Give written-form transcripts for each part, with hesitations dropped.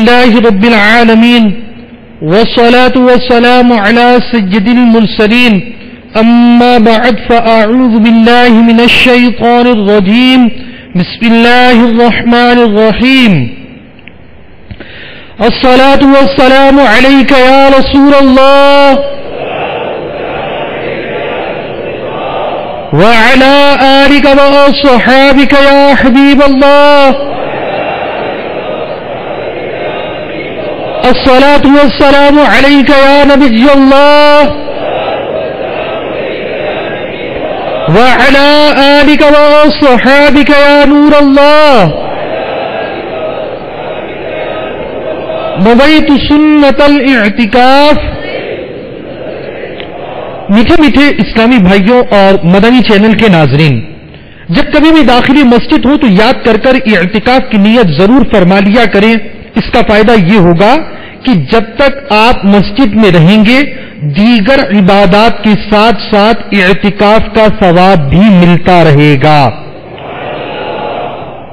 لله رب العالمين والصلاة والسلام على سيد المرسلين أما بعد فأعوذ بالله من الشيطان الرجيم بسم الله الرحمن الرحيم الصلاة والسلام عليك يا رسول الله وعلى آلك وأصحابك يا حبيب الله الصلاة والسلام عليك يا نبي الله وعلى آلك وأصحابك يا نور الله نويت سنة الاعتكاف. میٹھے میٹھے اسلامی بھائیوں اور مدنی چینل کے ناظرین، جب کبھی بھی داخلی مسجد ہو تو یاد کر کر اعتکاف کی نیت ضرور فرما لیا کریں. اس کا فائدہ یہ ہوگا کہ جب تک آپ مسجد میں رہیں گے دیگر عبادات کے ساتھ ساتھ اعتکاف کا ثواب بھی ملتا رہے گا.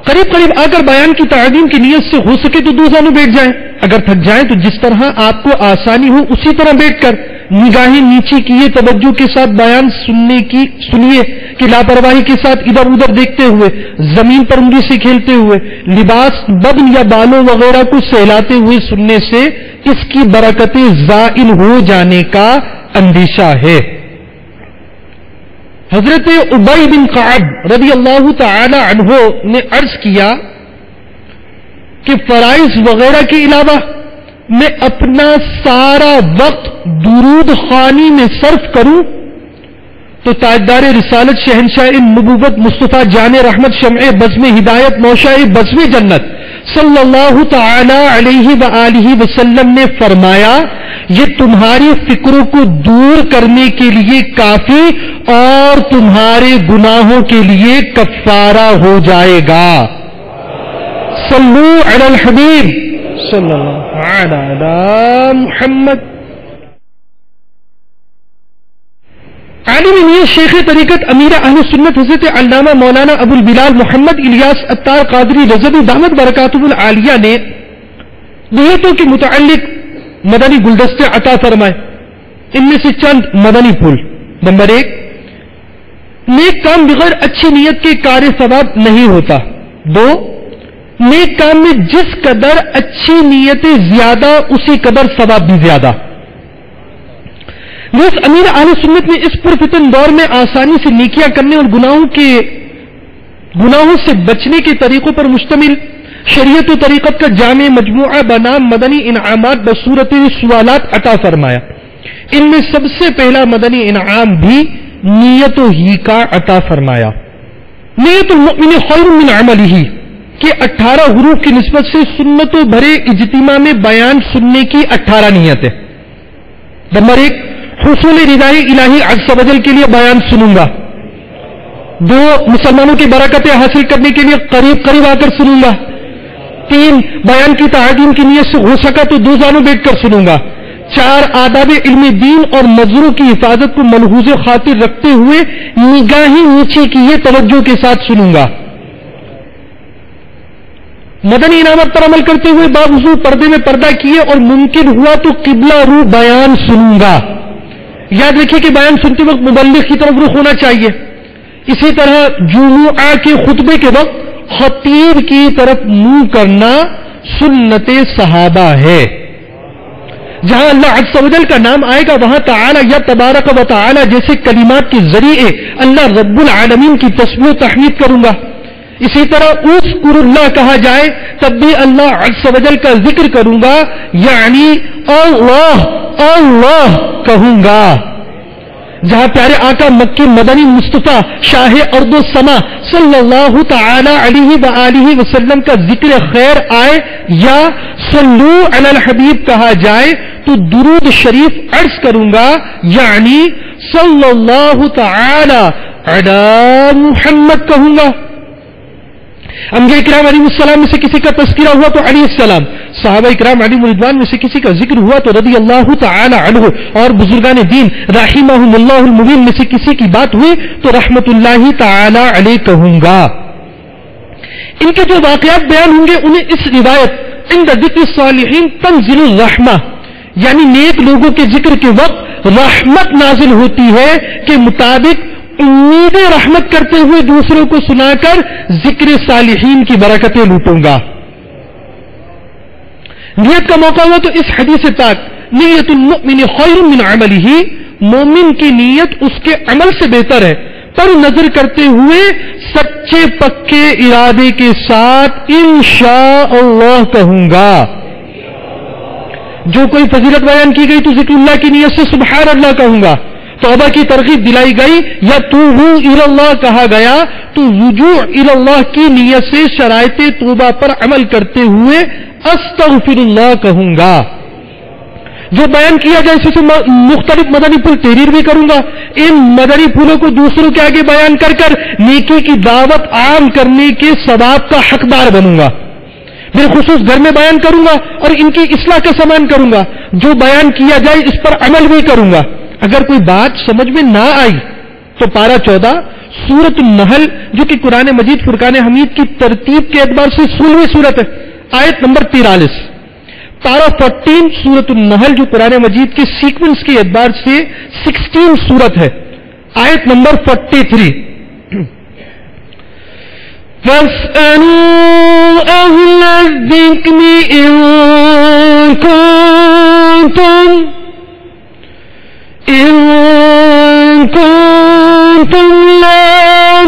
قریب قریب آ کر بیان کی تعظیم کی نیت سے ہو سکے تو دو زانوں بیٹھ جائیں. اگر تھک جائیں تو جس طرح آپ کو آسانی ہو اسی طرح بیٹھ کر نگاہیں نیچے کیے توجہ کے ساتھ بیان سنیے کہ لاپرواہی کے ساتھ ادھر ادھر دیکھتے ہوئے، زمین پر انگلی سے کھیلتے ہوئے، لباس بدن یا بالوں وغیرہ کو سہلاتے ہوئے سننے سے اس کی برکتیں زائل ہو جانے کا اندیشہ ہے. حضرت ابی بن کعب رضی اللہ تعالی عنہ نے عرض کیا کہ فرائض وغیرہ کے علاوہ میں اپنا سارا وقت درود خوانی میں صرف کروں تو تاجدار رسالت شہنشاہ نبوت مصطفیٰ جان رحمت شمع بزم ہدایت موشاء بزم جنت صلی اللہ تعالی علیہ وآلہ وسلم نے فرمایا یہ تمہاری فکروں کو دور کرنے کے لیے کافی اور تمہارے گناہوں کے لیے کفارہ ہو جائے گا. صلو علی الحبیب صلی اللہ علی محمد. عالم نیت شیخ طریقت امیر اہل سنت حضرت علامہ مولانا ابو البلال محمد الیاس اتار قادری رضوی دامت برکاتہ العالیہ نے نیتوں کے متعلق مدنی گلدستے عطا فرمائے. ان میں سے چند مدنی پھول. نمبر 1، نیک کام بغیر اچھی نیت کے کار ثواب نہیں ہوتا. 2، نیک کام میں جس قدر اچھی نیتیں زیادہ اسی قدر ثواب بھی زیادہ. نیز امیر اہل سنت نے اس پرفتن دور میں آسانی سے نیکیاں کرنے اور گناہوں سے بچنے کے طریقوں پر مشتمل شریعت و طریقت کا جامع مجموعہ بنام مدنی انعامات بصورت سوالات عطا فرمایا. ان میں سب سے پہلا مدنی انعام بھی نیت ہی کا عطا فرمایا. نیت المؤمن خیر من عملہ کہ 18 حروف کی نسبت سے سنتوں بھرے اجتماع میں بیان سننے کی 18 نیت ہے. نمبر 1، حصول رضائے الہی عز و جل کے لیے بیان سنوں گا. 2، مسلمانوں کی برکتیں حاصل کرنے کے لیے قریب قریب آ کر سنوں گا. 3، بیان کی تعظیم کی نیت سے ہو سکا تو دو زانوں بیٹھ کر سنوں گا. 4، آداب علم دین اور نظروں کی حفاظت کو ملحوظ خاطر رکھتے ہوئے نگاہیں نیچے کیے توجہ کے ساتھ سنوں گا. مدنی انعامات پر عمل کرتے ہوئے باوضو پردے میں پردہ کیے اور ممکن ہوا تو قبلہ رو بیان سنوں گا. یاد رکھیے کہ بیان سنتے وقت مبلغ کی طرف رخ ہونا چاہیے. اسی طرح جمعہ کے خطبے کے وقت خطیب کی طرف منہ کرنا سنت صحابہ ہے. جہاں اللہ عز و جل کا نام آئے گا وہاں تعالی یا تبارک و تعالی جیسے کلمات کے ذریعے اللہ رب العالمین کی تسبیح و تحمید کروں گا. اسی طرح اذکر اللہ کہا جائے تب بھی اللہ عز و جل کا ذکر کروں گا، یعنی اللہ اللہ کہوں گا. جہاں پیارے آقا مکی مدنی مصطفیٰ شاہ ارض و سما صلی اللہ تعالی علیہ وآلہ وسلم کا ذکر خیر آئے یا صلو علی الحبیب کہا جائے تو درود شریف عرض کروں گا، یعنی صلی اللہ تعالی علی محمد کہوں گا. انبیاء کرام علیہ السلام میں سے کسی کا تذکرہ ہوا تو علیہ السلام، صحابہ کرام علیہ رضوان میں سے کسی کا ذکر ہوا تو رضی اللہ تعالی عنہ، اور بزرگان دین رحمہم اللہ المبین میں سے کسی کی بات ہوئی تو رحمت اللہ تعالی علیہ کہوں گا. ان کے جو واقعات بیان ہوں گے انہیں اس روایت عند ذکر الصالحین تنزل الرحمہ، یعنی نیک لوگوں کے ذکر کے وقت رحمت نازل ہوتی ہے کے مطابق امید رحمت کرتے ہوئے دوسروں کو سنا کر ذکر صالحین کی برکتیں لوٹوں گا۔ نیت کا موقع ہوا تو اس حدیث پاک نیت المؤمن خیر من عملہ، مومن کی نیت اس کے عمل سے بہتر ہے، پر نظر کرتے ہوئے سچے پکے ارادے کے ساتھ انشاءاللہ کہوں گا۔ جو کوئی فضیلت بیان کی گئی تو ذکر اللہ کی نیت سے سبحان اللہ کہوں گا، توبہ کی ترغیب دلائی گئی یا توبوا الی اللہ کہا گیا تو رجوع الی اللہ کی نیت سے شرائط توبہ پر عمل کرتے ہوئے استغفر اللہ کہوں گا۔ جو بیان کیا جائے اسے مختلف مدنی پھول تحریر بھی کروں گا، ان مدنی پھولوں کو دوسروں کے آگے بیان کر کر نیکی کی دعوت عام کرنے کے ثواب کا حقدار بنوں گا۔ بالخصوص گھر میں بیان کروں گا اور ان کی اصلاح کا سامان کروں گا، جو بیان کیا جائے اس پر عمل بھی کروں گا۔ اگر کوئی بات سمجھ میں نہ آئی تو پارہ 14 سورۃ النحل جو کہ قرآن مجید فرقان حمید کی ترتیب کے اعتبار سے 16ویں سورت ہے، آیت نمبر 43، پارہ 14 سورۃ النحل جو قرآن مجید کے سیکوینس کے اعتبار سے 16 سورت ہے، آیت نمبر 43۔ فَاسْأَلُوا أَهْلَ الذِّكْرِ إِن كُنتُمْ لَا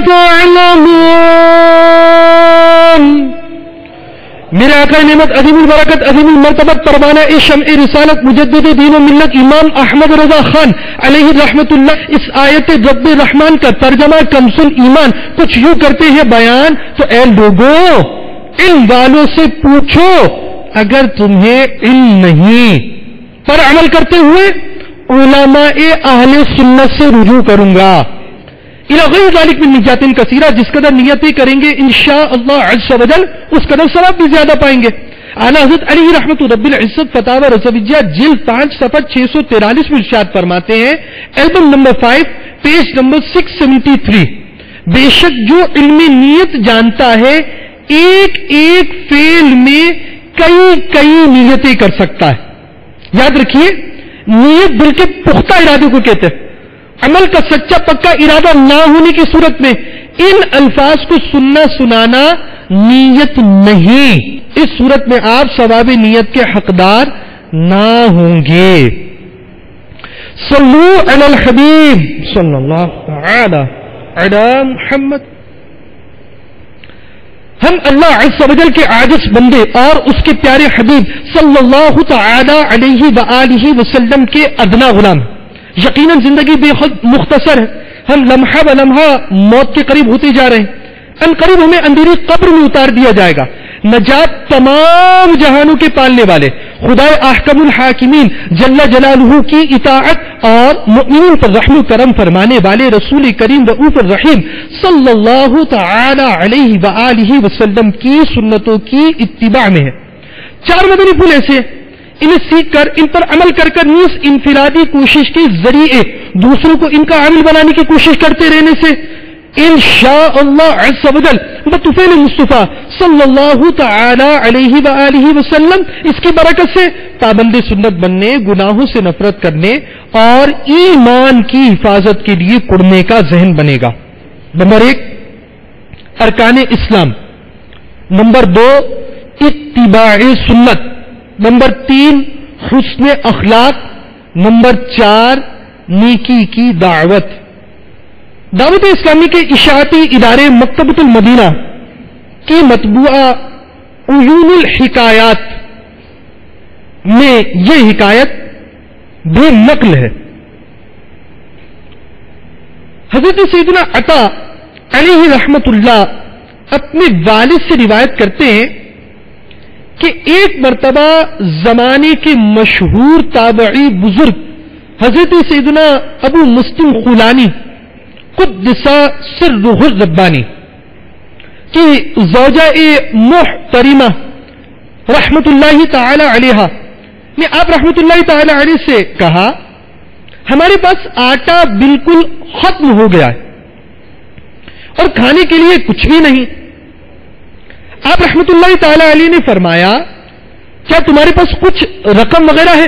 تَعْلَمُونَ۔ میرے آقا نعمت عظیم البرکت عظیم المرتبت پروانہ شمع رسالت مجدد دین و ملت امام احمد رضا خان علیہ رحمت اللہ اس آیت رب الرحمن کا ترجمہ کمس ایمان کچھ یوں کرتے ہیں بیان، تو اے لوگوں علم والوں سے پوچھو اگر تمہیں علم نہیں، پر عمل کرتے ہوئے علماء اہل سنت سے رجوع کروں گا۔ الى غیر ذلک من نیات کثیرہ، جس قدر نیتیں کریں گے انشاءاللہ عز و جل اس قدر ثواب بھی زیادہ پائیں گے۔ اعلیٰ حضرت علی رحمت رب العزت فتاوی رضویہ جلد 5 صفحہ 643 میں ارشاد فرماتے ہیں، البم نمبر 5 پیج نمبر 673، بے شک جو علم نیت جانتا ہے ایک ایک فعل میں کئی نیتیں کر سکتا ہے۔ یاد رکھیے نیت دل کے پختہ ارادے کو کہتے ہیں، عمل کا سچا پکا ارادہ نہ ہونے کی صورت میں ان الفاظ کو سننا سنانا نیت نہیں، اس صورت میں آپ ثواب نیت کے حقدار نہ ہوں گے۔ صلو علی الحبیب صلی اللہ تعالی علی محمد۔ ہم اللہ عز و جل کے عاجز بندے اور اس کے پیارے حبیب صلی اللہ تعالی علیہ وآلہ وسلم کے ادنا غلام، یقیناً زندگی بے خود مختصر ہے، ہم لمحہ بلمحہ موت کے قریب ہوتے جا رہے ہیں، ان قریب ہمیں اندھیری قبر میں اتار دیا جائے گا۔ نجات تمام جہانوں کے پالنے والے خدائے احکم الحاکمین جل جلالہ کی اطاعت اور مؤمنین پر رحم و کرم فرمانے والے رسول کریم رؤوف الرحیم صلی اللہ تعالی علیہ وآلہ وسلم کی سنتوں کی اتباع میں ہے۔ 4 مدنی پھول ایسے ہیں، انہیں سیکھ کر ان پر عمل کر کر نیز انفرادی کوشش کے ذریعے دوسروں کو ان کا عامل بنانے کی کوشش کرتے رہنے سے انشاءاللہ عز و جل بطفیل مصطفیٰ صلی اللہ تعالی علیہ وآلہ وسلم اس کی برکت سے پابند سنت بننے، گناہوں سے نفرت کرنے اور ایمان کی حفاظت کے لیے کڑنے کا ذہن بنے گا۔ نمبر 1 ارکان اسلام، نمبر 2 اتباع سنت، نمبر 3 حسن اخلاق، نمبر 4 نیکی کی دعوت۔ دعوت اسلامی کے اشاعتی ادارے مکتبۃ المدینہ کی مطبوعہ عیون الحکایات میں یہ حکایت بے نقل ہے۔ حضرت سیدنا عطا علیہ رحمت اللہ اپنے والد سے روایت کرتے ہیں کہ ایک مرتبہ زمانے کے مشہور تابعی بزرگ حضرت سیدنا ابو مسلم خولانی قدس سرہ الربانی کی زوجہ محترمہ رحمت اللہ تعالی علیہ نے آپ رحمت اللہ تعالی علیہ سے کہا، ہمارے پاس آٹا بالکل ختم ہو گیا ہے اور کھانے کے لیے کچھ بھی نہیں۔ آپ رحمت اللہ تعالی علیہ نے فرمایا، کیا تمہارے پاس کچھ رقم وغیرہ ہے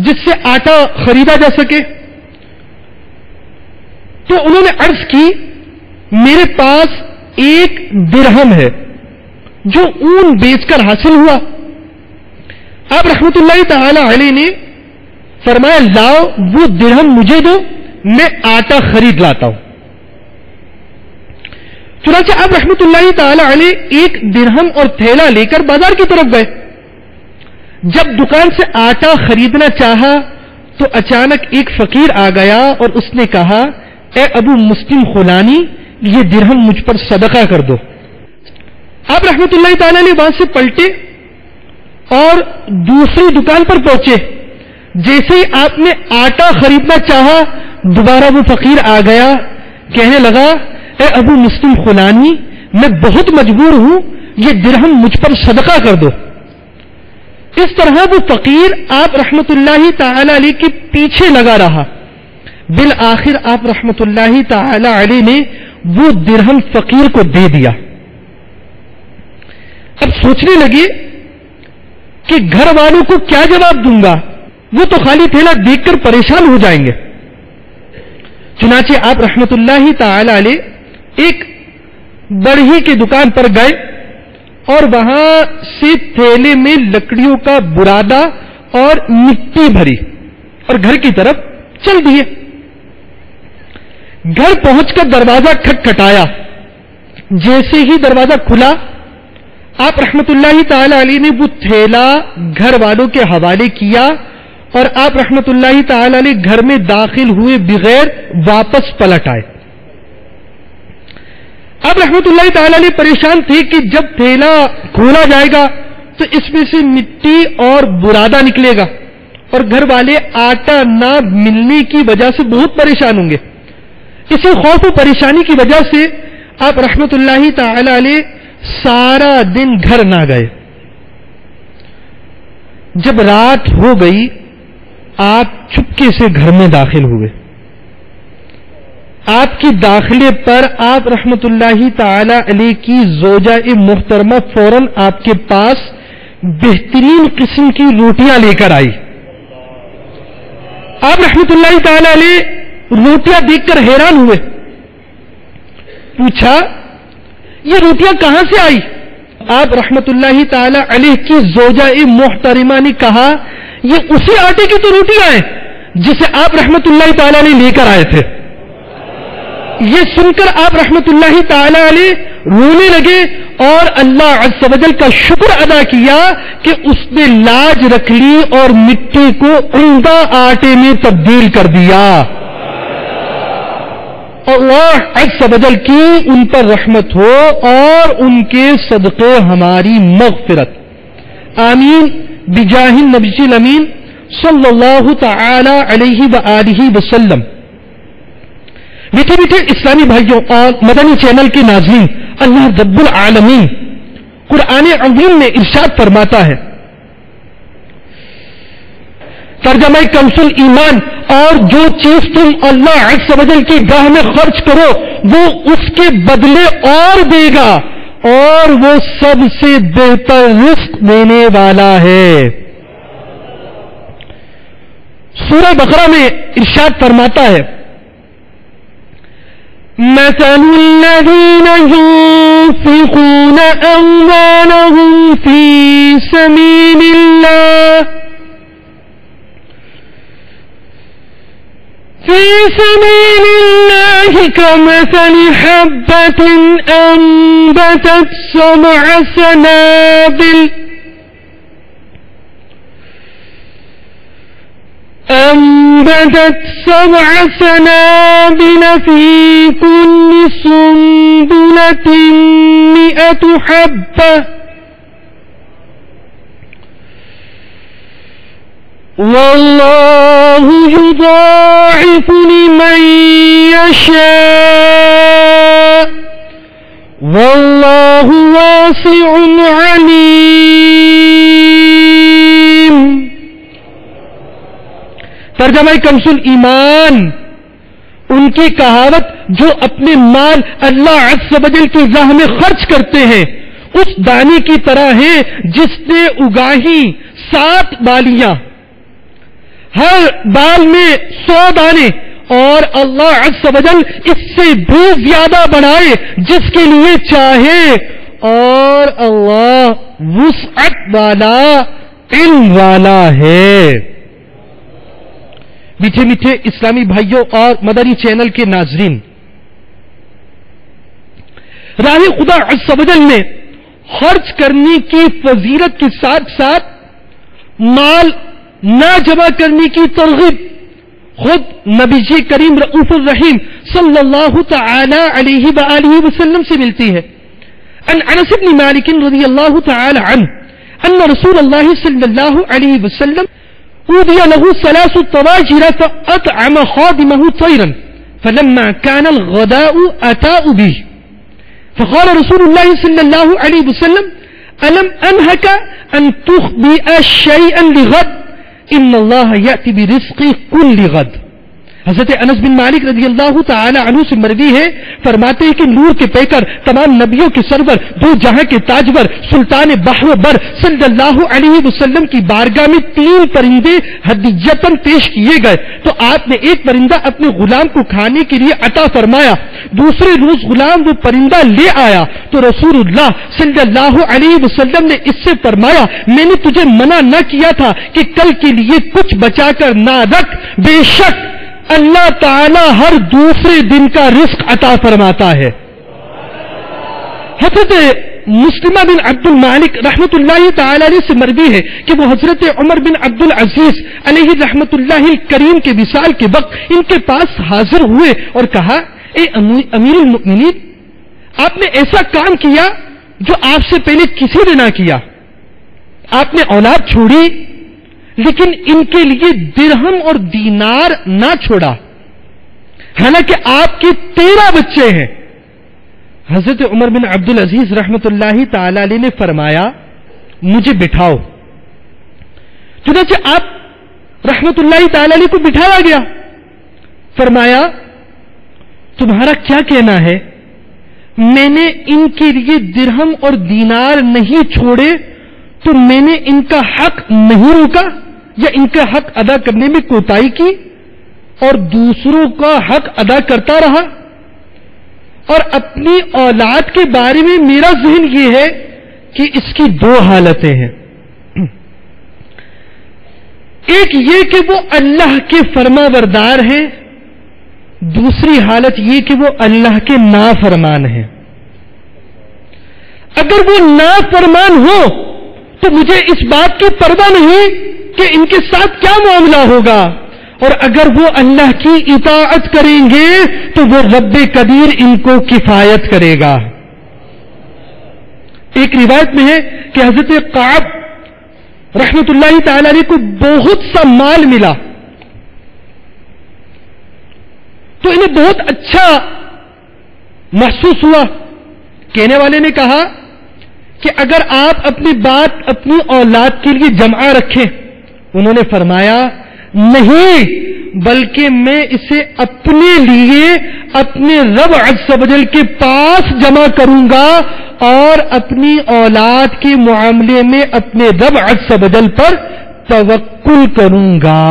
جس سے آٹا خریدا جا سکے؟ تو انہوں نے عرض کی میرے پاس 1 درہم ہے جو اون بیچ کر حاصل ہوا۔ آپ رحمت اللہ تعالی علیہ نے فرمایا لاؤ وہ درہم مجھے دو، میں آٹا خرید لاتا ہوں۔ چنانچہ آپ رحمت اللہ تعالی علیہ 1 درہم اور تھیلا لے کر بازار کی طرف گئے۔ جب دکان سے آٹا خریدنا چاہا تو اچانک ایک فقیر آ گیا اور اس نے کہا اے ابو مسلم خولانی، یہ درہم مجھ پر صدقہ کر دو۔ آپ رحمت اللہ تعالی علیہ وہاں سے پلٹے اور دوسری دکان پر پہنچے۔ جیسے ہی آپ نے آٹا خریدنا چاہا دوبارہ وہ فقیر آ گیا، کہنے لگا اے ابو مسلم خولانی، میں بہت مجبور ہوں، یہ درہم مجھ پر صدقہ کر دو۔ اس طرح وہ فقیر آپ رحمت اللہ تعالی علیہ کے پیچھے لگا رہا۔ بالآخر آپ رحمت اللہ تعالی علیہ نے وہ درہم فقیر کو دے دیا۔ اب سوچنے لگے کہ گھر والوں کو کیا جواب دوں گا، وہ تو خالی تھیلا دیکھ کر پریشان ہو جائیں گے۔ چنانچہ آپ رحمت اللہ تعالی علیہ ایک بڑھئی کی دکان پر گئے اور وہاں سے تھیلے میں لکڑیوں کا برادہ اور مٹی بھری اور گھر کی طرف چل دیے۔ گھر پہنچ کر دروازہ کھٹکھٹایا۔ جیسے ہی دروازہ کھلا آپ رحمت اللہ تعالی علیہ نے وہ تھیلا گھر والوں کے حوالے کیا اور آپ رحمت اللہ تعالی علیہ گھر میں داخل ہوئے بغیر واپس پلٹ آئے۔ آپ رحمت اللہ تعالی علیہ پریشان تھے کہ جب تھیلا کھولا جائے گا تو اس میں سے مٹی اور برادہ نکلے گا اور گھر والے آٹا نہ ملنے کی وجہ سے بہت پریشان ہوں گے۔ اسی خوف و پریشانی کی وجہ سے آپ رحمت اللہ تعالی علیہ سارا دن گھر نہ گئے۔ جب رات ہو گئی آپ چپکے سے گھر میں داخل ہوئے۔ آپ کے داخلے پر آپ رحمت اللہ تعالی علیہ کی زوجہ محترمہ فوراً آپ کے پاس بہترین قسم کی روٹیاں لے کر آئی۔ آپ رحمت اللہ تعالی علیہ روٹیاں دیکھ کر حیران ہوئے۔ پوچھا یہ روٹیاں کہاں سے آئی؟ آپ رحمت اللہ تعالی علیہ کی زوجہ محترمہ نے کہا یہ اسی آٹے کی تو روٹیاں ہیں جسے آپ رحمت اللہ تعالی علیہ لے کر آئے تھے۔ یہ سن کر آپ رحمت اللہ تعالی علیہ رونے لگے اور اللہ عز و جل کا شکر ادا کیا کہ اس نے لاج رکھ لی اور مٹی کو عمدہ آٹے میں تبدیل کر دیا۔ اللہ عز و جل کی ان پر رحمت ہو اور ان کے صدقے ہماری مغفرت، آمین بجاہ النبی الامین صلی اللہ تعالی علیہ وآلہ وسلم۔ میٹھے میٹھے اسلامی بھائیوں اور مدنی چینل کے ناظرین، اللہ رب العالمین قرآن عظیم میں ارشاد فرماتا ہے، ترجمہ کنز الایمان، اور جو چیز تم اللہ عز و جل کی راہ میں خرچ کرو وہ اس کے بدلے اور دے گا اور وہ سب سے بہتر رزق دینے والا ہے۔ سورہ بقرہ میں ارشاد فرماتا ہے، مثل الذين ينفقون أموالهم في سبيل الله كمثل حبة أنبتت سبع سنابل في كل سنبلة 100 حبة والله يضاعف لمن يشاء والله واسع عليم۔ ترجمہ کنز الایمان، ان کی کہاوت جو اپنے مال اللہ عز و جل کی راہ میں خرچ کرتے ہیں اس دانے کی طرح ہے جس نے اگاہی 7 بالیاں، ہر بال میں 100 دانے، اور اللہ عز و جل اس سے بھی زیادہ بڑھائے جس کے لیے چاہے، اور اللہ وسعت والا، علم والا ہے۔ میٹھے میٹھے اسلامی بھائیوں اور مدنی چینل کے ناظرین، راہ خدا عز و جل میں خرچ کرنے کی فضیلت کے ساتھ ساتھ مال نہ جمع کرنے کی ترغیب خود نبی جی کریم رؤوف الرحیم صلی اللہ تعالی علیہ وآلہ وسلم سے ملتی ہے۔ عن انس بن مالک رضی اللہ تعالی عنہ ان رسول اللہ صلی اللہ علیہ وسلم اودی له 3 طواجر فاطعم خادمه طيرا فلما كان الغداء اتاء به فقال رسول الله صلى الله عليه وسلم ألم أنهك أن تخبئ شيئا لغد ان اللہ یأتی برزق کل غد۔ حضرت انس بن مالک رضی اللہ تعالی عنہ سے مروی ہے، فرماتے ہیں کہ نور کے پیکر، تمام نبیوں کے سرور، دو جہاں کے تاجور، سلطان بحر بر صلی اللہ علیہ وسلم کی بارگاہ میں 3 پرندے ہدیتاً پیش کیے گئے، تو آپ نے ایک پرندہ اپنے غلام کو کھانے کے لیے عطا فرمایا۔ دوسرے روز غلام وہ پرندہ لے آیا تو رسول اللہ صلی اللہ علیہ وسلم نے اس سے فرمایا، میں نے تجھے منع نہ کیا تھا کہ کل کے لیے کچھ بچا کر نہ رکھ، بے شک اللہ تعالی ہر دوسرے دن کا رزق عطا فرماتا ہے۔ حضرت مسلمہ بن عبد المالک رحمت اللہ تعالی علیہ سے مروی ہے کہ وہ حضرت عمر بن عبد العزیز علیہ رحمت اللہ الکریم کے وصال کے وقت ان کے پاس حاضر ہوئے اور کہا، اے امیر المؤمنین، آپ نے ایسا کام کیا جو آپ سے پہلے کسی نے نہ کیا، آپ نے اولاد چھوڑی لیکن ان کے لیے درہم اور دینار نہ چھوڑا، حالانکہ آپ کے 13 بچے ہیں۔ حضرت عمر بن عبد العزیز رحمت اللہ تعالی علیہ نے فرمایا، مجھے بٹھاؤ۔ چنانچہ آپ رحمت اللہ تعالی علیہ کو بٹھایا گیا، فرمایا، تمہارا کیا کہنا ہے؟ میں نے ان کے لیے درہم اور دینار نہیں چھوڑے تو میں نے ان کا حق نہیں روکا یا ان کا حق ادا کرنے میں کوتاہی کی اور دوسروں کا حق ادا کرتا رہا؟ اور اپنی اولاد کے بارے میں میرا ذہن یہ ہے کہ اس کی 2 حالتیں ہیں، ایک یہ کہ وہ اللہ کے فرما بردار ہیں، دوسری حالت یہ کہ وہ اللہ کے نافرمان ہیں۔ اگر وہ نافرمان ہو تو مجھے اس بات کی پرواہ نہیں کہ ان کے ساتھ کیا معاملہ ہوگا، اور اگر وہ اللہ کی اطاعت کریں گے تو وہ رب قدیر ان کو کفایت کرے گا۔ ایک روایت میں ہے کہ حضرت کعب رحمت اللہ تعالی علیہ کو بہت سا مال ملا تو انہیں بہت اچھا محسوس ہوا۔ کہنے والے نے کہا کہ اگر آپ اپنی بات اپنی اولاد کے لیے جمع رکھیں، انہوں نے فرمایا نہیں، بلکہ میں اسے اپنے لیے اپنے رب عز و جل کے پاس جمع کروں گا اور اپنی اولاد کے معاملے میں اپنے رب عز و جل پر توکل کروں گا۔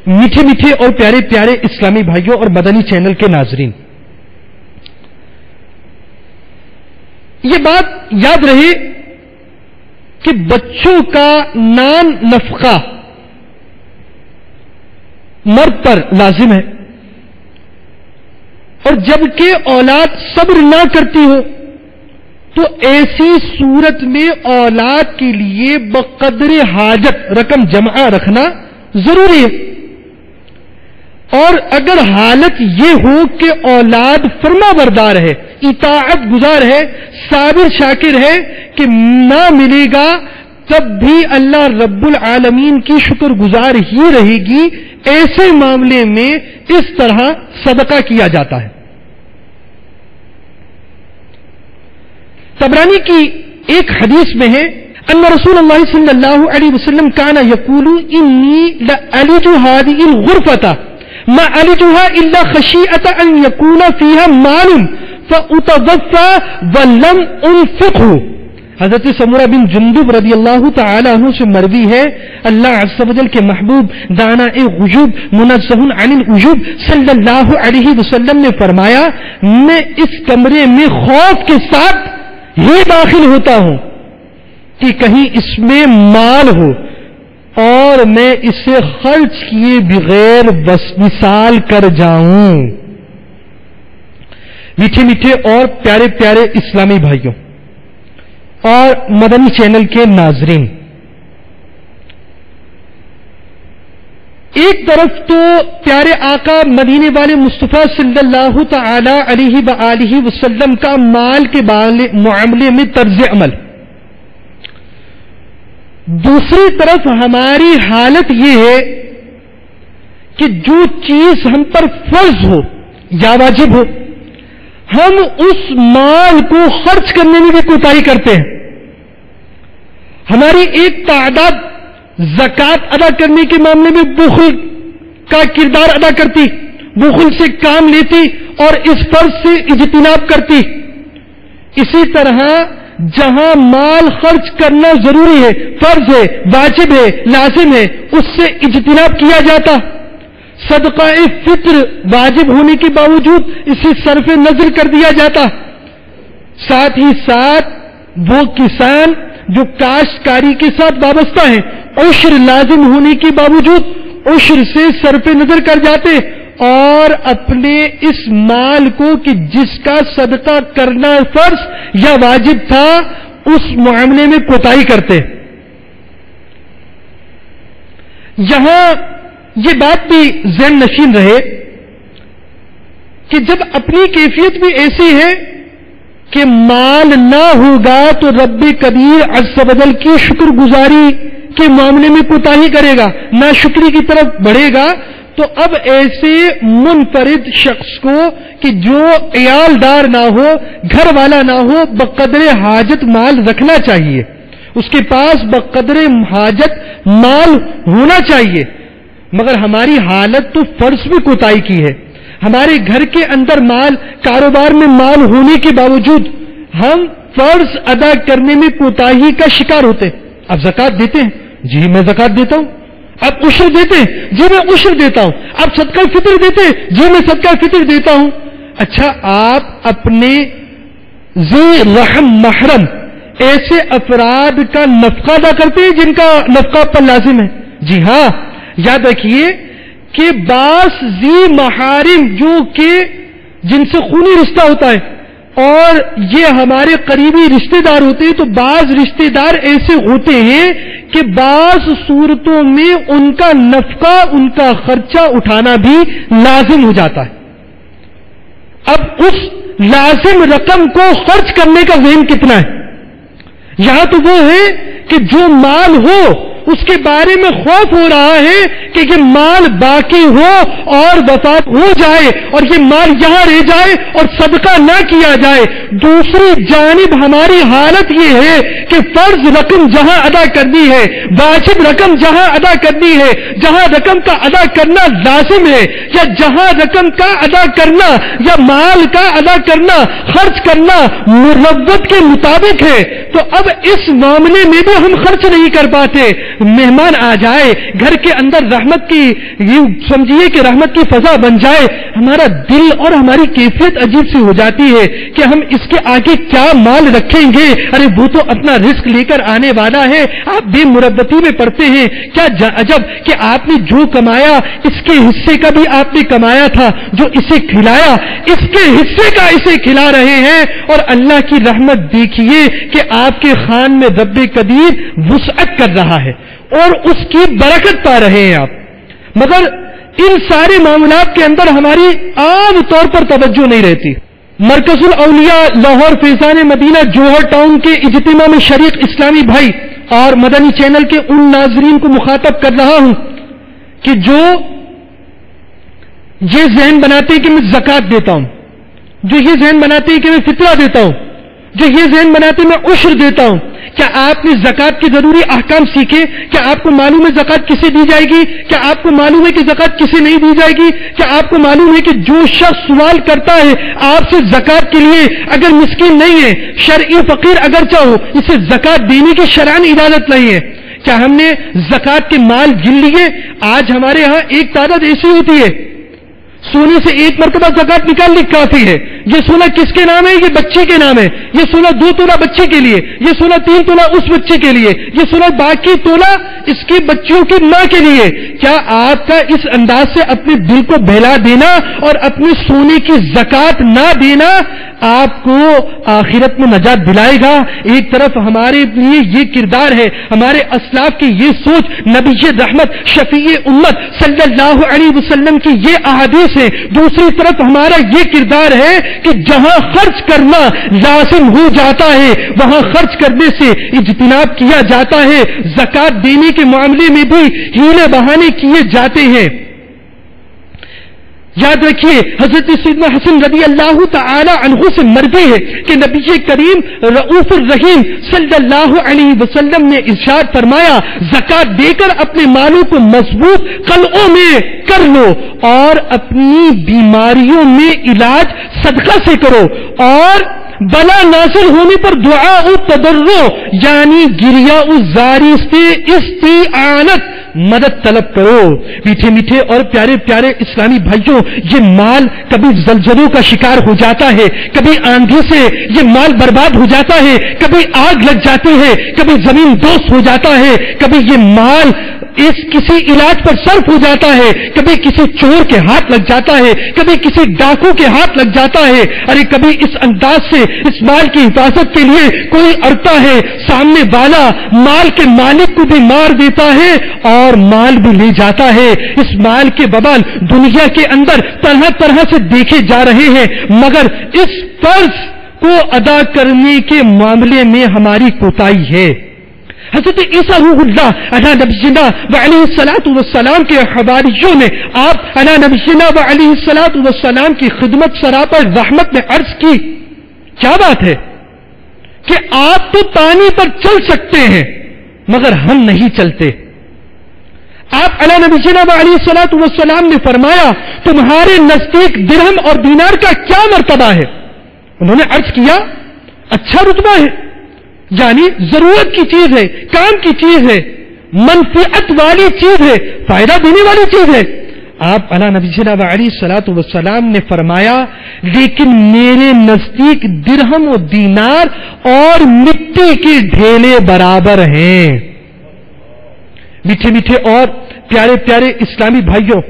میٹھے میٹھے اور پیارے پیارے اسلامی بھائیوں اور مدنی چینل کے ناظرین، یہ بات یاد رہے کہ بچوں کا نان نفقہ مرد پر لازم ہے، اور جبکہ اولاد صبر نہ کرتی ہو تو ایسی صورت میں اولاد کے لیے بقدر حاجت رقم جمع رکھنا ضروری ہے۔ اور اگر حالت یہ ہو کہ اولاد فرما بردار ہے، اطاعت گزار ہے، صابر شاکر ہے کہ نہ ملے گا تب بھی اللہ رب العالمین کی شکر گزار ہی رہے گی، ایسے معاملے میں اس طرح صدقہ کیا جاتا ہے۔ طبرانی کی ایک حدیث میں ہے ان رسول اللہ صلی اللہ علیہ وسلم کان یقول انی لألج هذه الغرفة ما ألجها إلا خشيئة أن يكون فيها مال فأتوفى ولم انفقه. حضرت سمورہ بن جندب رضی اللہ تعالی عنہ سے مروی ہے اللہ عز و جل کے محبوب دانا غیوب منزہ عن العیوب صلی اللہ علیہ وسلم نے فرمایا میں اس کمرے میں خوف کے ساتھ ہی داخل ہوتا ہوں کہ کہیں اس میں مال ہو اور میں اسے خرچ کیے بغیر وصال کر جاؤں. میٹھے میٹھے اور پیارے پیارے اسلامی بھائیوں اور مدنی چینل کے ناظرین، ایک طرف تو پیارے آقا مدینے والے مصطفیٰ صلی اللہ تعالی علیہ وآلہ وسلم کا مال کے معاملے میں طرز عمل، دوسری طرف ہماری حالت یہ ہے کہ جو چیز ہم پر فرض ہو یا واجب ہو ہم اس مال کو خرچ کرنے میں بھی کوتاہی کرتے ہیں. ہماری ایک تعداد زکوٰۃ ادا کرنے کے معاملے میں بخل کا کردار ادا کرتی، بخل سے کام لیتی اور اس فرض سے اجتناب کرتی. اسی طرح جہاں مال خرچ کرنا ضروری ہے، فرض ہے، واجب ہے، لازم ہے، اس سے اجتناب کیا جاتا. صدقہ فطر واجب ہونے کے باوجود اسے صرف نظر کر دیا جاتا. ساتھ ہی ساتھ وہ کسان جو کاشتکاری کے ساتھ وابستہ ہیں عشر لازم ہونے کے باوجود عشر سے صرف نظر کر جاتے اور اپنے اس مال کو کہ جس کا صدقہ کرنا فرض یا واجب تھا اس معاملے میں کوتاہی کرتے. یہاں یہ بات بھی ذہن نشین رہے کہ جب اپنی کیفیت بھی ایسی ہے کہ مال نہ ہوگا تو رب قدیر عز و جل کی شکر گزاری کے معاملے میں کوتاہی کرے گا، ناشکری کی طرف بڑھے گا. تو اب ایسے منفرد شخص کو کہ جو عیالدار نہ ہو، گھر والا نہ ہو، بقدر حاجت مال رکھنا چاہیے، اس کے پاس بقدر حاجت مال ہونا چاہیے. مگر ہماری حالت تو فرض میں کوتاہی کی ہے. ہمارے گھر کے اندر مال، کاروبار میں مال ہونے کے باوجود ہم فرض ادا کرنے میں کوتاہی کا شکار ہوتے. اب زکوٰۃ دیتے ہیں، جی میں زکوٰۃ دیتا ہوں. اب عشر دیتے ہیں، جی میں عشر دیتا ہوں. اب صدقہ فطر دیتے ہیں، جی میں صدقہ فطر دیتا ہوں. اچھا آپ اپنے ذی رحم محرم ایسے افراد کا نفقہ ادا کرتے ہیں جن کا نفقہ پر لازم ہے؟ جی ہاں، یاد رکھیے کہ بعض ذی محارم جو کہ جن سے خونی رشتہ ہوتا ہے اور یہ ہمارے قریبی رشتہ دار ہوتے ہیں، تو بعض رشتہ دار ایسے ہوتے ہیں کہ بعض صورتوں میں ان کا نفقہ، ان کا خرچہ اٹھانا بھی لازم ہو جاتا ہے. اب اس لازم رقم کو خرچ کرنے کا ذہن کتنا ہے؟ یہاں تو وہ ہے کہ جو مال ہو اس کے بارے میں خوف ہو رہا ہے کہ یہ مال باقی ہو اور وفات ہو جائے اور یہ مال یہاں رہ جائے اور صدقہ نہ کیا جائے. دوسری جانب ہماری حالت یہ ہے کہ فرض رقم جہاں ادا کرنی ہے، واجب رقم جہاں ادا کرنی ہے، جہاں رقم کا ادا کرنا لازم ہے یا جہاں رقم کا ادا کرنا یا مال کا ادا کرنا، خرچ کرنا مروت کے مطابق ہے، تو اب اس معاملے میں بھی ہم خرچ نہیں کر پاتے. مہمان آ جائے گھر کے اندر، رحمت کی سمجھیے کہ رحمت کی فضا بن جائے، ہمارا دل اور ہماری کیفیت عجیب سی ہو جاتی ہے کہ ہم اس کے آگے کیا مال رکھیں گے. ارے وہ تو اپنا رزق لے کر آنے والا ہے. آپ بے مربتی میں پڑھتے ہیں، کیا عجب کہ آپ نے جو کمایا اس کے حصے کا بھی آپ نے کمایا تھا، جو اسے کھلایا اس کے حصے کا اسے کھلا رہے ہیں. اور اللہ کی رحمت دیکھیے کہ آپ کے خان میں رب قدیر وسعت کر رہا ہے اور اس کی برکت پا رہے ہیں آپ. مگر ان سارے معاملات کے اندر ہماری عام طور پر توجہ نہیں رہتی. مرکز الاولیاء لاہور فیضان مدینہ جوہر ٹاؤن کے اجتماع میں شریک اسلامی بھائی اور مدنی چینل کے ان ناظرین کو مخاطب کر رہا ہوں کہ جو یہ ذہن بناتے ہیں کہ میں زکوٰۃ دیتا ہوں، جو یہ ذہن بناتے ہیں کہ میں فطرہ دیتا ہوں، جو یہ ذہن بناتے میں عشر دیتا ہوں. کیا آپ نے زکات کے ضروری احکام سیکھے؟ کیا آپ کو معلوم ہے زکات کسے دی جائے گی؟ کیا آپ کو معلوم ہے کہ زکات کسے نہیں دی جائے گی؟ کیا آپ کو معلوم ہے کہ جو شخص سوال کرتا ہے آپ سے زکات کے لیے، اگر مسکین نہیں ہے، شرعی فقیر اگر چاہو، اسے زکات دینے کی شرعاً اجازت نہیں ہے. کیا ہم نے زکات کے مال گن لیے؟ آج ہمارے ہاں ایک تعداد ایسی ہوتی ہے، سونے سے ایک مرتبہ زکات نکالنی کافی ہے. یہ سونا کس کے نام ہے؟ یہ بچے کے نام ہے. یہ سونا 2 تولہ بچے کے لیے، یہ سونا 3 تولہ اس بچے کے لیے، یہ سونا باقی تولہ اس کے بچوں کی ماں کے لیے. کیا آپ کا اس انداز سے اپنے دل کو بہلا دینا اور اپنے سونے کی زکات نہ دینا آپ کو آخرت میں نجات دلائے گا؟ ایک طرف ہمارے لیے یہ کردار ہے، ہمارے اسلاف کی یہ سوچ، نبی رحمت شفیع امت صلی اللہ علیہ وسلم کی یہ احادیث ہے. دوسری طرف ہمارا یہ کردار ہے کہ جہاں خرچ کرنا لازم ہو جاتا ہے وہاں خرچ کرنے سے اجتناب کیا جاتا ہے. زکات دینے کے معاملے میں بھی ہیلے بہانے کیے جاتے ہیں. یاد رکھیے حضرت سیدنا حسن رضی اللہ تعالی عنہ سے مروی ہے کہ نبی کریم رؤوف الرحیم صلی اللہ علیہ وسلم نے ارشاد فرمایا، زکات دے کر اپنے مالوں کو مضبوط قلعوں میں کر لو اور اپنی بیماریوں میں علاج صدقہ سے کرو، اور بلا نازل ہونے پر دعا و تضرع یعنی گریا و زاری سے استعانت مدد طلب کرو. میٹھے میٹھے اور پیارے پیارے اسلامی بھائیوں، یہ مال کبھی زلزلوں کا شکار ہو جاتا ہے، کبھی آندھی سے یہ مال برباد ہو جاتا ہے، کبھی آگ لگ جاتی ہے، کبھی زمین دوست ہو جاتا ہے، کبھی یہ مال کسی علاج پر صرف ہو جاتا ہے، کبھی کسی چور کے ہاتھ لگ جاتا ہے، کبھی کسی ڈاکو کے ہاتھ لگ جاتا ہے. ارے کبھی اس انداز سے اس مال کی حفاظت کے لیے کوئی اڑتا ہے، سامنے والا مال کے مالک کو بھی مار دیتا ہے اور مال بھی لے جاتا ہے. اس مال کے بوال دنیا کے اندر طرح طرح سے دیکھے جا رہے ہیں، مگر اس فرض کو ادا کرنے کے معاملے میں ہماری کوتاہی ہے. حضرت عیسیٰ روح اللہ علی نبینا و علیہ الصلوۃ والسلام کے حواریوں نے آپ علی نبینا و علیہ الصلوۃ والسلام کی خدمت سراپر رحمت میں عرض کی، کیا بات ہے کہ آپ تو پانی پر چل سکتے ہیں مگر ہم نہیں چلتے. آپ علی نبینا و علیہ الصلوۃ والسلام نے فرمایا، تمہارے نزدیک درہم اور دینار کا کیا مرتبہ ہے؟ انہوں نے عرض کیا، اچھا رتبہ ہے، یعنی ضرورت کی چیز ہے، کام کی چیز ہے، منفعت والی چیز ہے، فائدہ دینے والی چیز ہے. آپ علی نبینا و علیہ الصلوۃ والسلام نے فرمایا، لیکن میرے نزدیک درہم و دینار اور مٹی کے ڈھیلے برابر ہیں. میٹھے میٹھے اور پیارے پیارے اسلامی بھائیوں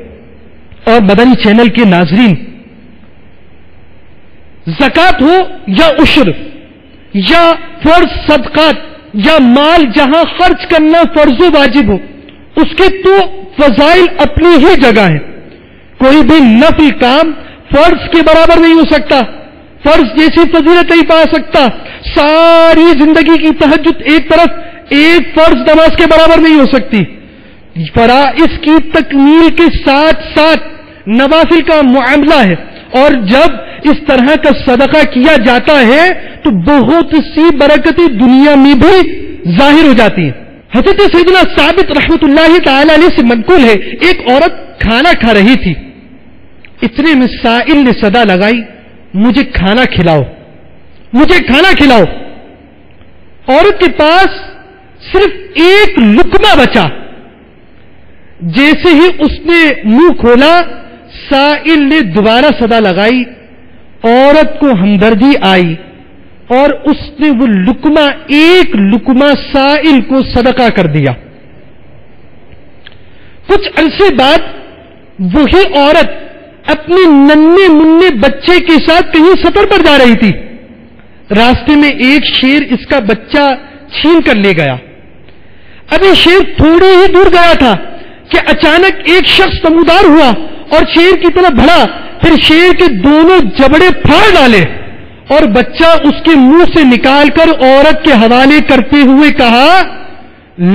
اور مدنی چینل کے ناظرین، زکات ہو یا عشر یا فرض صدقات یا مال جہاں خرچ کرنا فرض و واجب ہو، اس کے تو فضائل اپنی ہی جگہ ہے. کوئی بھی نفل کام فرض کے برابر نہیں ہو سکتا، فرض جیسی فضیلت نہیں پا سکتا. ساری زندگی کی تہجد ایک طرف، ایک فرض نماز کے برابر نہیں ہو سکتی. فرائض کی تکمیل کے ساتھ ساتھ نوافل کا معاملہ ہے، اور جب اس طرح کا صدقہ کیا جاتا ہے تو بہت سی برکتیں دنیا میں بھی ظاہر ہو جاتی ہیں. حضرت سیدنا ثابت رحمت اللہ تعالی علیہ سے منقول ہے، ایک عورت کھانا کھا رہی تھی، اتنے میں سائل نے صدا لگائی، مجھے کھانا کھلاؤ، مجھے کھانا کھلاؤ. عورت کے پاس صرف ایک لقمہ بچا. جیسے ہی اس نے منہ کھولا، سائل نے دوبارہ صدا لگائی، عورت کو ہمدردی آئی اور اس نے وہ لقمہ، ایک لقمہ سائل کو صدقہ کر دیا. کچھ عرصے بعد وہی عورت اپنے ننھے منھے بچے کے ساتھ کہیں سفر پر جا رہی تھی. راستے میں ایک شیر اس کا بچہ چھین کر لے گیا. ابھی شیر تھوڑی ہی دور گیا تھا کہ اچانک ایک شخص نمودار ہوا اور شیر کی طرف بڑھا، پھر شیر کے دونوں جبڑے پھاڑ ڈالے اور بچہ اس کے منہ سے نکال کر عورت کے حوالے کرتے ہوئے کہا،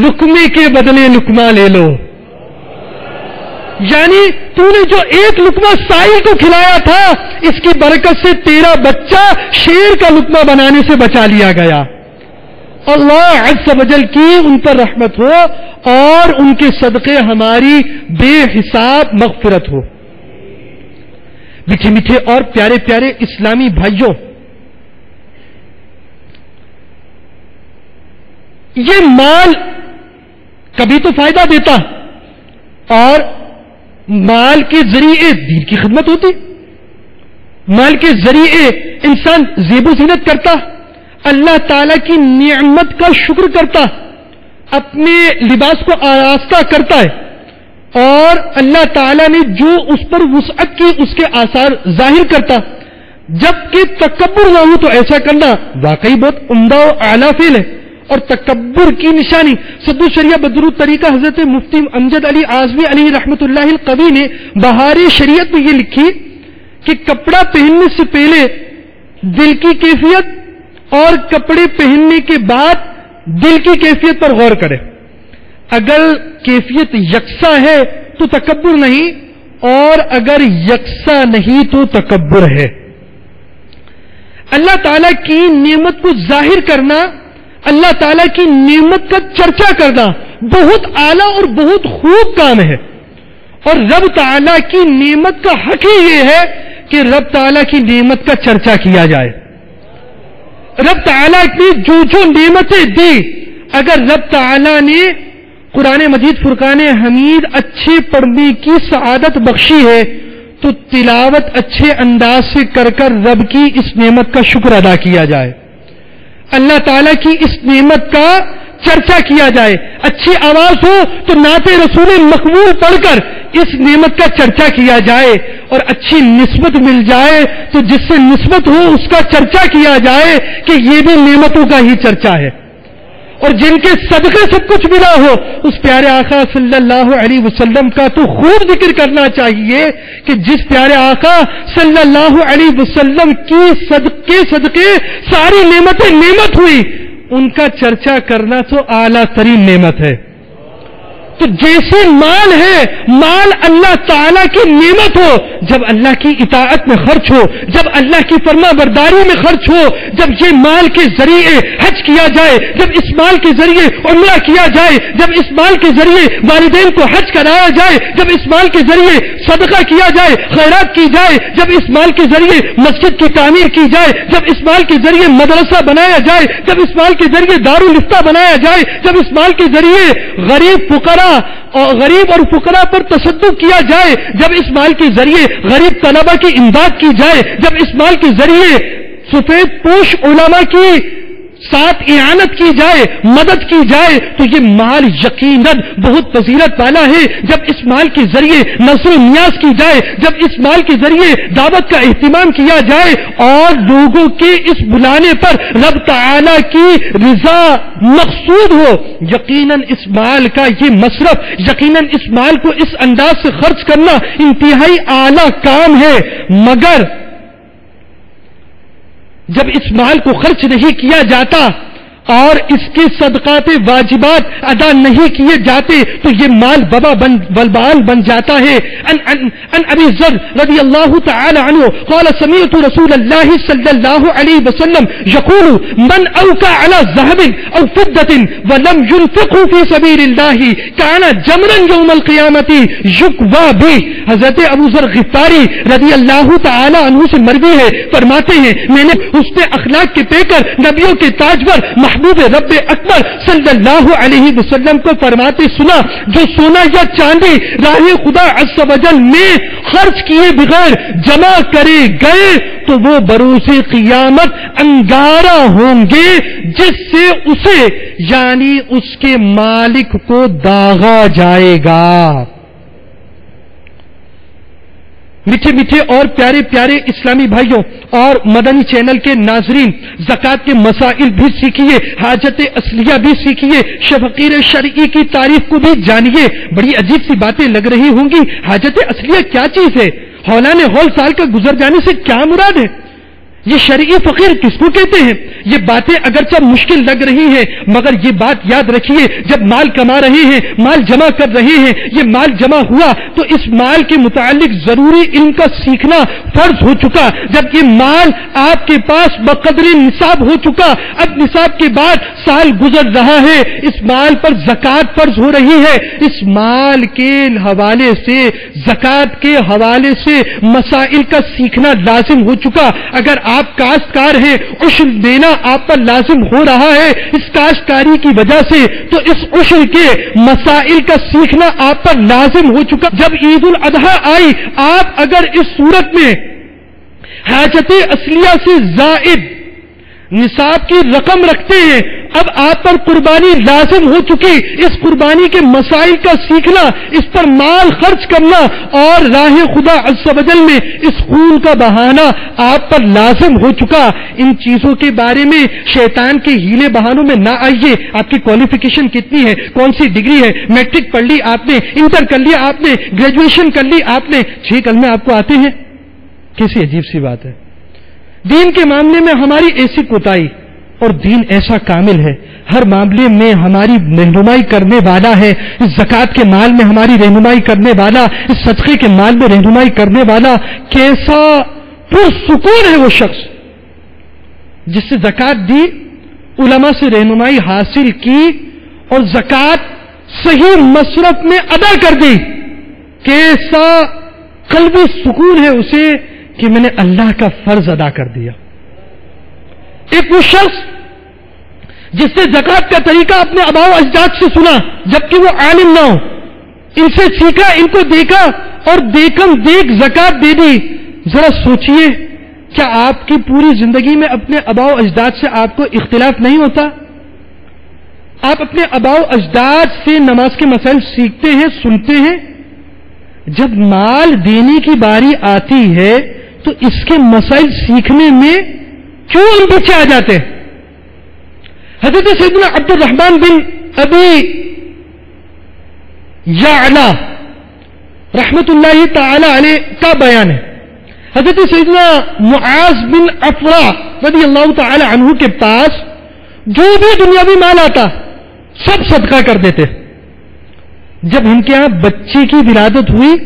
لقمے کے بدلے لقمہ لے لو. یعنی تو نے جو ایک لقمہ سائل کو کھلایا تھا، اس کی برکت سے تیرا بچہ شیر کا لقمہ بنانے سے بچا لیا گیا. اللہ عز و جل کی ان پر رحمت ہو اور ان کے صدقے ہماری بے حساب مغفرت ہو. میٹھے میٹھے اور پیارے پیارے اسلامی بھائیوں، یہ مال کبھی تو فائدہ دیتا اور مال کے ذریعے دین کی خدمت ہوتی، مال کے ذریعے انسان زیب و زینت کرتا، اللہ تعالی کی نعمت کا شکر کرتا، اپنے لباس کو آراستہ کرتا ہے، اور اللہ تعالی نے جو اس پر وسعت کی اس کے آثار ظاہر کرتا. جبکہ تکبر نہ ہو تو ایسا کرنا واقعی بہت عمدہ و اعلیٰ فعل ہے. اور تکبر کی نشانی صدر الشریعہ بدر الطریقہ حضرت مفتی امجد علی اعظمی علیہ رحمت اللہ القوی نے بہار شریعت میں یہ لکھی کہ کپڑا پہننے سے پہلے دل کی کیفیت اور کپڑے پہننے کے بعد دل کی کیفیت پر غور کرے. اگر کیفیت یکساں ہے تو تکبر نہیں، اور اگر یکساں نہیں تو تکبر ہے. اللہ تعالی کی نعمت کو ظاہر کرنا، اللہ تعالیٰ کی نعمت کا چرچا کرنا بہت اعلیٰ اور بہت خوب کام ہے. اور رب تعالیٰ کی نعمت کا حق ہی یہ ہے کہ رب تعالیٰ کی نعمت کا چرچا کیا جائے. رب تعالیٰ نے جو جو نعمتیں دی، اگر رب تعالیٰ نے قرآن مجید فرقان حمید اچھے پڑھنے کی سعادت بخشی ہے تو تلاوت اچھے انداز سے کر کر رب کی اس نعمت کا شکر ادا کیا جائے، اللہ تعالیٰ کی اس نعمت کا چرچا کیا جائے. اچھی آواز ہو تو نعت رسول مقبول پڑھ کر اس نعمت کا چرچا کیا جائے، اور اچھی نسبت مل جائے تو جس سے نسبت ہو اس کا چرچا کیا جائے کہ یہ بھی نعمتوں کا ہی چرچا ہے. اور جن کے صدقے سب کچھ ملا ہو اس پیارے آقا صلی اللہ علیہ وسلم کا تو خوب ذکر کرنا چاہیے کہ جس پیارے آقا صلی اللہ علیہ وسلم کی صدقے ساری نعمتیں نعمت ہوئی، ان کا چرچا کرنا تو اعلیٰ ترین نعمت ہے. تو جیسے مال ہے، مال اللہ تعالیٰ کی نعمت ہو، جب اللہ کی اطاعت میں خرچ ہو، جب اللہ کی فرما برداری میں خرچ ہو، جب یہ مال کے ذریعے حج کیا جائے، جب اس مال کے ذریعے عمرہ کیا جائے، جب اس مال کے ذریعے والدین کو حج کرایا جائے، جب اس مال کے ذریعے صدقہ کیا جائے، خیرات کی جائے، جب اس مال کے ذریعے مسجد کی تعمیر کی جائے، جب اس مال کے ذریعے مدرسہ بنایا جائے، جب اس مال کے ذریعے دارالفتہ بنایا جائے، جب اس مال کے ذریعے غریب اور فقراء پر تصدق کیا جائے، جب اس مال کے ذریعے غریب طلبہ کی امداد کی جائے، جب اس مال کے ذریعے سفید پوش علماء کی ساتھ اعانت کی جائے، مدد کی جائے، تو یہ مال یقیناً بہت فضیلت والا ہے. جب اس مال کے ذریعے نذر و نیاز کی جائے، جب اس مال کے ذریعے دعوت کا اہتمام کیا جائے اور لوگوں کے اس بلانے پر رب تعالی کی رضا مقصود ہو، یقیناً اس مال کا یہ مصرف، یقیناً اس مال کو اس انداز سے خرچ کرنا انتہائی اعلیٰ کام ہے. مگر جب اس مال کو خرچ نہیں کیا جاتا اور اس کے صدقات واجبات ادا نہیں کیے جاتے تو یہ مال وبال بن جاتا ہے. ان ابی ذر رضی اللہ تعالی عنہ قال سمعت رسول اللہ صلی اللہ علیہ وسلم یقول من اوقع على ذهب او فضة ولم ينفقه في سبيل الله كان جمرا يوم القيامة يكوى به. حضرت ابو ذر غفاری رضی اللہ تعالی عنہ سے مروی ہے، فرماتے ہیں میں نے حسن اخلاق کے پیکر نبیوں کے تاجور محبوب رب اکبر صلی اللہ علیہ وسلم کو فرماتے سنا، جو سونا یا چاندی راہ خدا عز و جل میں خرچ کیے بغیر جمع کرے گئے تو وہ بروز قیامت انگارہ ہوں گے، جس سے اسے یعنی اس کے مالک کو داغا جائے گا. میٹھے میٹھے اور پیارے پیارے اسلامی بھائیوں اور مدنی چینل کے ناظرین، زکوٰۃ کے مسائل بھی سیکھیے، حاجت اصلیہ بھی سیکھیے، فقیر شرعی کی تعریف کو بھی جانیے. بڑی عجیب سی باتیں لگ رہی ہوں گی، حاجت اصلیہ کیا چیز ہے؟ ہولان ہول سال کا گزر جانے سے کیا مراد ہے؟ یہ شرعی فقیر کس کو کہتے ہیں؟ یہ باتیں اگرچہ مشکل لگ رہی ہیں مگر یہ بات یاد رکھیے، جب مال کما رہے ہیں، مال جمع کر رہے ہیں، یہ مال جمع ہوا تو اس مال کے متعلق ضروری علم کا سیکھنا فرض ہو چکا۔ جب یہ مال آپ کے پاس بقدر نصاب ہو چکا، اب نصاب کے بعد سال گزر رہا ہے، اس مال پر زکوٰۃ فرض ہو رہی ہے، اس مال کے حوالے سے، زکوٰۃ کے حوالے سے مسائل کا سیکھنا لازم ہو چکا۔ اگر آپ کاشتکار ہیں، عشر دینا آپ پر لازم ہو رہا ہے اس کاشتکاری کی وجہ سے، تو اس عشر کے مسائل کا سیکھنا آپ پر لازم ہو چکا۔ جب عید الاضحیٰ آئی، آپ اگر اس صورت میں حاجت اصلیہ سے زائد نصاب کی رقم رکھتے ہیں، اب آپ پر قربانی لازم ہو چکی۔ اس قربانی کے مسائل کا سیکھنا، اس پر مال خرچ کرنا اور راہ خدا عز و جل میں اس خون کا بہانا آپ پر لازم ہو چکا۔ ان چیزوں کے بارے میں شیطان کے ہیلے بہانوں میں نہ آئیے۔ آپ کی کوالیفیکیشن کتنی ہے، کون سی ڈگری ہے، میٹرک پڑھ لی آپ نے، انٹر کر لیا آپ نے، گریجویشن کر لی آپ نے، 6 کلمے آپ کو آتے ہیں؟ کیسی عجیب سی بات ہے۔ دین کے معاملے میں ہماری ایسی کوتاہی، اور دین ایسا کامل ہے، ہر معاملے میں ہماری رہنمائی کرنے والا ہے۔ اس زکوٰۃ کے مال میں ہماری رہنمائی کرنے والا، اس صدقے کے مال میں رہنمائی کرنے والا، کیسا پرسکون ہے وہ شخص جس سے زکوٰۃ دی، علماء سے رہنمائی حاصل کی اور زکوٰۃ صحیح مصرف میں ادا کر دی۔ کیسا قلبی سکون ہے اسے کہ میں نے اللہ کا فرض ادا کر دیا۔ ایک وہ شخص جس نے زکوٰۃ کا طریقہ اپنے آباء و اجداد سے سنا جبکہ وہ عالم نہ ہو، ان سے سیکھا، ان کو دیکھا اور دیکھم دیکھ زکوٰۃ دے دی۔ ذرا سوچئے، کیا آپ کی پوری زندگی میں اپنے آباء و اجداد سے آپ کو اختلاف نہیں ہوتا؟ آپ اپنے آباء و اجداد سے نماز کے مسائل سیکھتے ہیں، سنتے ہیں، جب مال دینے کی باری آتی ہے تو اس کے مسائل سیکھنے میں کیوں ہم پیچھے آ جاتے ہیں؟ حضرت سیدنا عبد الرحمن بن ابی یعلا رحمت اللہ تعالی علیہ کا بیان ہے۔ حضرت سیدنا معاذ بن افرا رضی اللہ تعالی عنہ کے پاس جو بھی دنیاوی مال آتا سب صدقہ کر دیتے۔ جب ان کے یہاں بچے کی ولادت ہوئی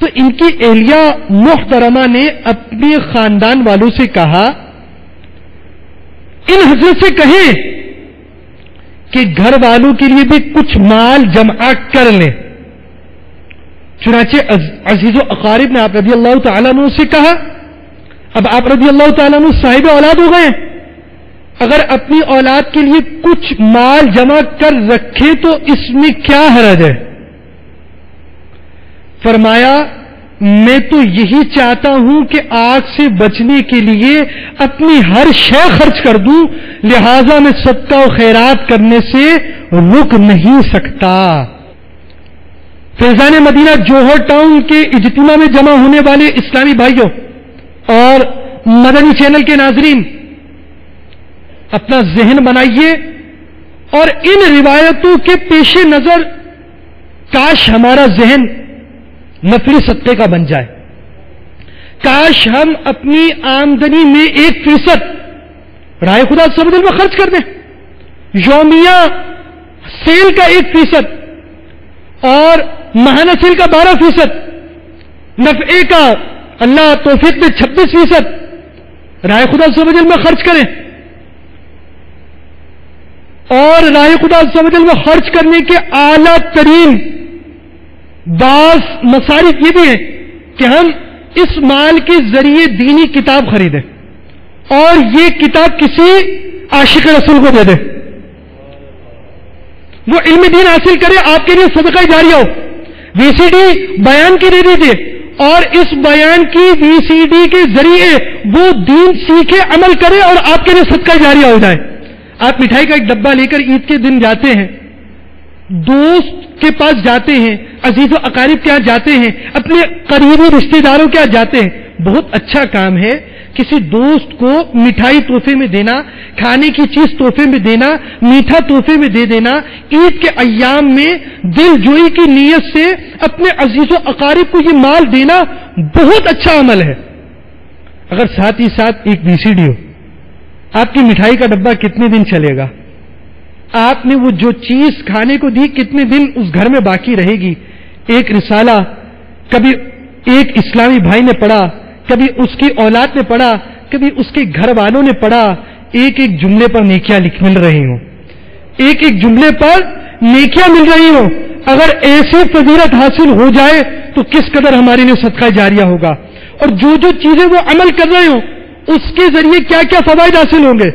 تو ان کی اہلیہ محترمہ نے اپنے خاندان والوں سے کہا، ان حضرت سے کہیں کہ گھر والوں کے لیے بھی کچھ مال جمع کر لیں۔ چنانچہ عزیز و اقارب نے آپ رضی اللہ تعالیٰ عنہ سے کہا، اب آپ رضی اللہ تعالیٰ عنہ صاحب اولاد ہو گئے، اگر اپنی اولاد کے لیے کچھ مال جمع کر رکھے تو اس میں کیا حرج ہے؟ فرمایا، میں تو یہی چاہتا ہوں کہ آگ سے بچنے کے لیے اپنی ہر شے خرچ کر دوں، لہذا میں صدقہ و خیرات کرنے سے رک نہیں سکتا۔ فیضان مدینہ جوہر ٹاؤن کے اجتماع میں جمع ہونے والے اسلامی بھائیوں اور مدنی چینل کے ناظرین، اپنا ذہن بنائیے اور ان روایتوں کے پیش نظر کاش ہمارا ذہن نفلی صدقے کا بن جائے، کاش ہم اپنی آمدنی میں 1% رائے خدا سبدل میں خرچ کر دیں، یومیہ سیل کا 1% اور ماہانہ سیل کا 12%، نفعے کا اللہ توفیق میں 26% رائے خدا سبدل میں خرچ کریں۔ اور رائے خدا سبدل میں خرچ کرنے کے اعلیٰ ترین بعض مصارف یہ بھی ہیں کہ ہم اس مال کے ذریعے دینی کتاب خریدیں اور یہ کتاب کسی عاشق رسول کو دے دیں، وہ علم دین حاصل کرے، آپ کے لیے صدقہ جاریہ ہو۔ وی سی ڈی بیان کی دے دیجیے اور اس بیان کی وی سی ڈی کے ذریعے وہ دین سیکھے، عمل کرے اور آپ کے لیے صدقہ جاریہ ہو جائے۔ آپ مٹھائی کا ایک ڈبہ لے کر عید کے دن جاتے ہیں، دوست کے پاس جاتے ہیں، عزیز و اقارب کے یہاں جاتے ہیں، اپنے قریبی رشتہ داروں کے یہاں جاتے ہیں، بہت اچھا کام ہے کسی دوست کو مٹھائی تحفے میں دینا، کھانے کی چیز تحفے میں دینا، میٹھا تحفے میں دے دینا، عید کے ایام میں دل جوئی کی نیت سے اپنے عزیز و اقارب کو یہ مال دینا بہت اچھا عمل ہے۔ اگر ساتھ ہی ساتھ ایک VCD ہو، آپ کی مٹھائی کا ڈبہ کتنے دن چلے گا؟ آپ نے وہ جو چیز کھانے کو دی کتنے دن اس گھر میں باقی رہے گی؟ ایک رسالہ کبھی ایک اسلامی بھائی نے پڑھا، کبھی اس کی اولاد نے پڑھا، کبھی اس کے گھر والوں نے پڑھا، ایک ایک جملے پر نیکیاں مل رہی ہوں، ایک ایک جملے پر نیکیاں مل رہی ہوں۔ اگر ایسی فضیلت حاصل ہو جائے تو کس قدر ہمارے لیے صدقہ جاریہ ہوگا، اور جو جو چیزیں وہ عمل کر رہے ہوں اس کے ذریعے کیا کیا فوائد حاصل ہوں گے۔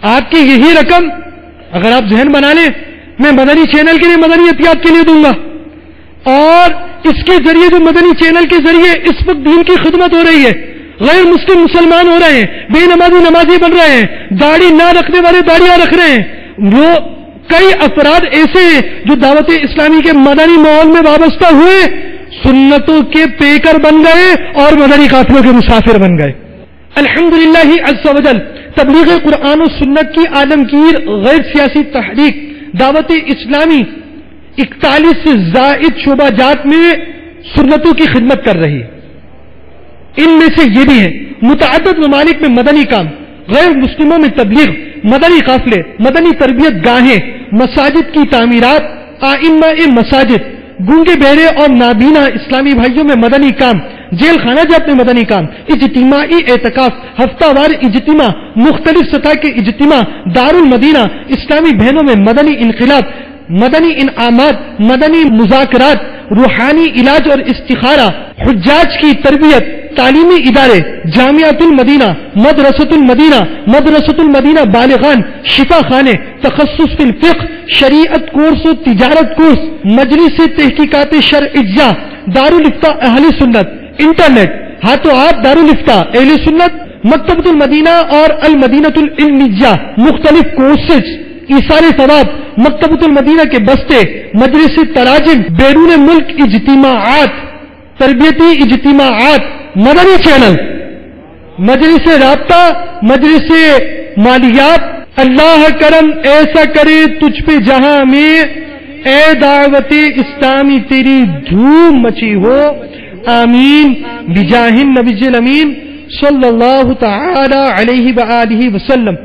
آپ کی یہی رقم اگر آپ ذہن بنا لیں، میں مدنی چینل کے لیے مدنی عطیات کے لیے دوں گا، اور اس کے ذریعے جو مدنی چینل کے ذریعے اس وقت دین کی خدمت ہو رہی ہے، غیر مسلم مسلمان ہو رہے ہیں، بے نمازی نمازی بن رہے ہیں، داڑھی نہ رکھنے والے داڑیاں رکھ رہے ہیں، وہ کئی افراد ایسے ہیں جو دعوت اسلامی کے مدنی ماحول میں وابستہ ہوئے، سنتوں کے پیکر بن گئے اور مدنی قافلوں کے مسافر بن گئے۔ الحمدللہ عز و جل تبلیغ قرآن و سنت کی عالمگیر غیر سیاسی تحریک دعوت اسلامی 41 سے زائد شعبہ جات میں سنتوں کی خدمت کر رہی ہے۔ ان میں سے یہ بھی ہے متعدد ممالک میں مدنی کام، غیر مسلموں میں تبلیغ، مدنی قافلے، مدنی تربیت گاہیں، مساجد کی تعمیرات، آئمہ مساجد، گونگے بہرے اور نابینا اسلامی بھائیوں میں مدنی کام، جیل خانہ جات میں مدنی کام، اجتماعی اعتکاف، ہفتہ وار اجتماع، مختلف سطح کے اجتماع، دارالمدینہ، اسلامی بہنوں میں مدنی انقلاب، مدنی انعامات، مدنی مذاکرات، روحانی علاج اور استخارہ، حجاج کی تربیت، تعلیمی ادارے، جامعۃ المدینہ، مدرسۃ المدینہ، مدرسۃ المدینہ بالغان، شفا خانے، تخصص فی الفقہ، شریعت کورس و تجارت کورس، مجلس تحقیقات شرعیہ، دارالفتہ اہل سنت، انٹرنیٹ، ہاتھوں ہاتھ دارالفتہ اہل سنت، مکتبۃ المدینہ اور المدینۃ العلمیہ، مختلف کورسز، ایثار ثواب، مکتبۃ المدینہ کے بستے، مجلس تراجم، بیرون ملک اجتماعات، تربیتی اجتماعات، مدنی چینل، مجلس رابطہ، مجلس مالیات۔ اللہ کرم ایسا کرے تجھ پہ جہاں میں، اے دعوت اسلامی تیری دھوم مچی ہو، آمین بجاہ النبی الامین صلی اللہ تعالی علیہ وآلہ وسلم۔